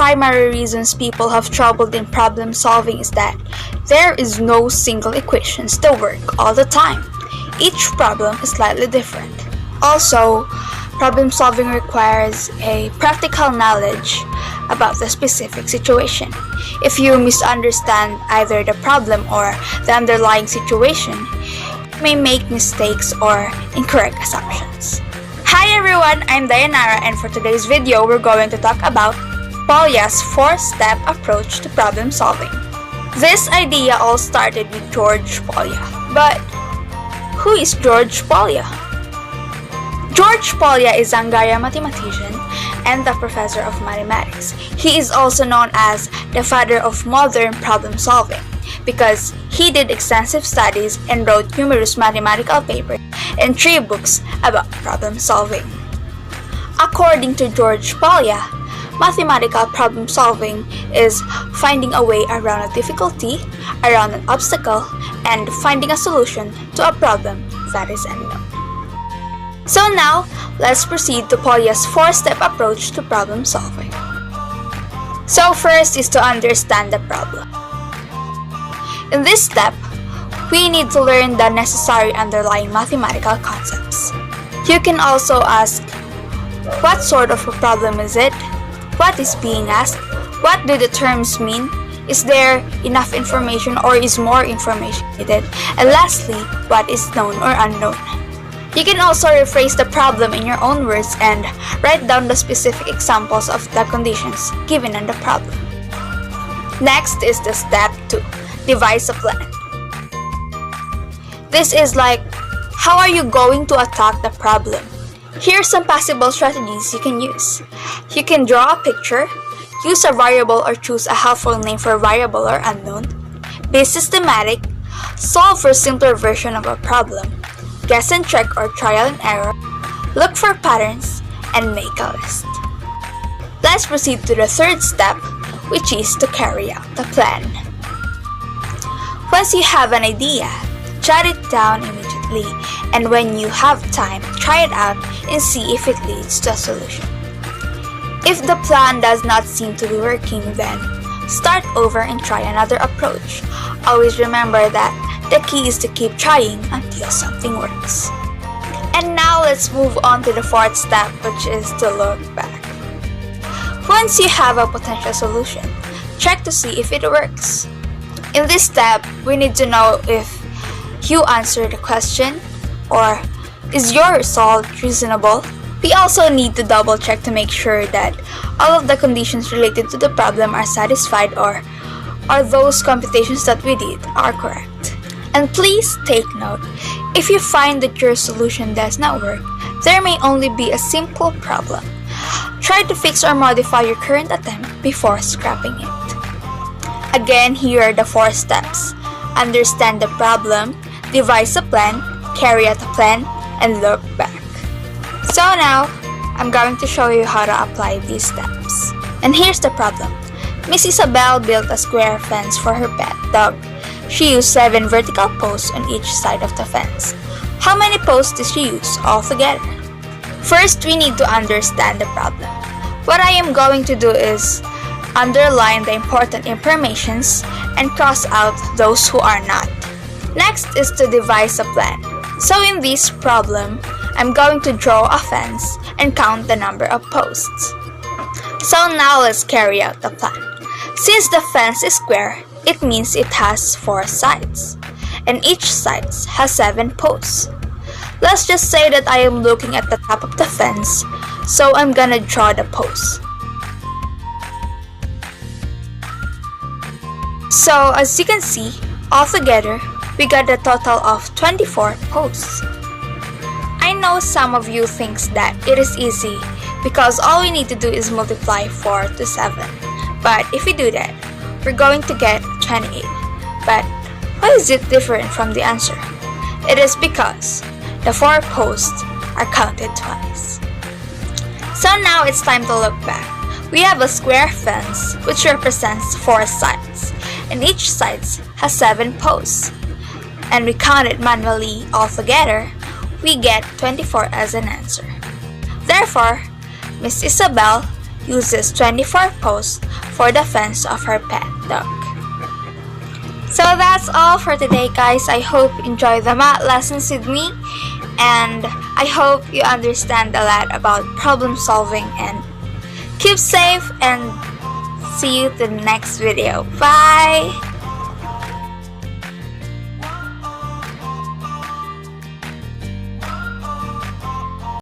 primary reasons people have trouble in problem solving is that there is no single equations that work all the time. Each problem is slightly different. Also, problem solving requires a practical knowledge about the specific situation. If you misunderstand either the problem or the underlying situation, you may make mistakes or incorrect assumptions. Hi everyone, I'm Dayanara, and for today's video, we're going to talk about Polya's 4-step approach to problem solving. This idea all started with George Polya. But who is George Polya? George Polya is a Hungarian mathematician and a professor of mathematics. He is also known as the father of modern problem solving because he did extensive studies and wrote numerous mathematical papers and 3 books about problem solving. According to George Polya, mathematical problem solving is finding a way around a difficulty, around an obstacle, and finding a solution to a problem that is unknown. So now, let's proceed to Polya's 4-step approach to problem solving. So first is to understand the problem. In this step, we need to learn the necessary underlying mathematical concepts. You can also ask, what sort of a problem is it? What is being asked? What do the terms mean? Is there enough information or is more information needed? And lastly, what is known or unknown? You can also rephrase the problem in your own words and write down the specific examples of the conditions given in the problem. Next is the step 2, devise a plan. This is like, how are you going to attack the problem? Here are some possible strategies you can use. You can draw a picture, use a variable or choose a helpful name for variable or unknown, be systematic, solve for a simpler version of a problem, guess and check or trial and error, look for patterns, and make a list. Let's proceed to the 3rd step, which is to carry out the plan. Once you have an idea, jot it down immediately, and when you have time, try it out and see if it leads to a solution. If the plan does not seem to be working, then start over and try another approach. Always remember that the key is to keep trying until something works. And now let's move on to the 4th step, which is to look back. Once you have a potential solution, check to see if it works. In this step, we need to know if you answered the question or is your result reasonable. We also need to double check to make sure that all of the conditions related to the problem are satisfied or are those computations that we did are correct. And please take note, if you find that your solution does not work, there may only be a simple problem. Try to fix or modify your current attempt before scrapping it. Again, here are the 4 steps. Understand the problem, devise a plan, carry out a plan, and look back. So now, I'm going to show you how to apply these steps. And here's the problem. Miss Isabel built a square fence for her pet dog. She used 7 vertical posts on each side of the fence. How many posts did she use altogether? First, we need to understand the problem. What I am going to do is underline the important informations and cross out those who are not. Next is to devise a plan. So in this problem, I'm going to draw a fence and count the number of posts. So now let's carry out the plan. Since the fence is square, it means it has 4 sides, and each side has 7 posts. Let's just say that I am looking at the top of the fence, so I'm gonna draw the posts. So as you can see, altogether, we got a total of 24 posts. I know some of you thinks that it is easy because all we need to do is multiply 4 to 7. But if we do that, we're going to get 28. But why is it different from the answer? It is because the 4 posts are counted twice. So now it's time to look back. We have a square fence which represents 4 sides, and each side has 7 posts. And we count it manually altogether, we get 24 as an answer. Therefore, Miss Isabel uses 24 posts for the fence of her pet dog. So that's all for today, guys. I hope you enjoy the math lessons with me, and I hope you understand a lot about problem solving, and keep safe and see you to the next video. Bye!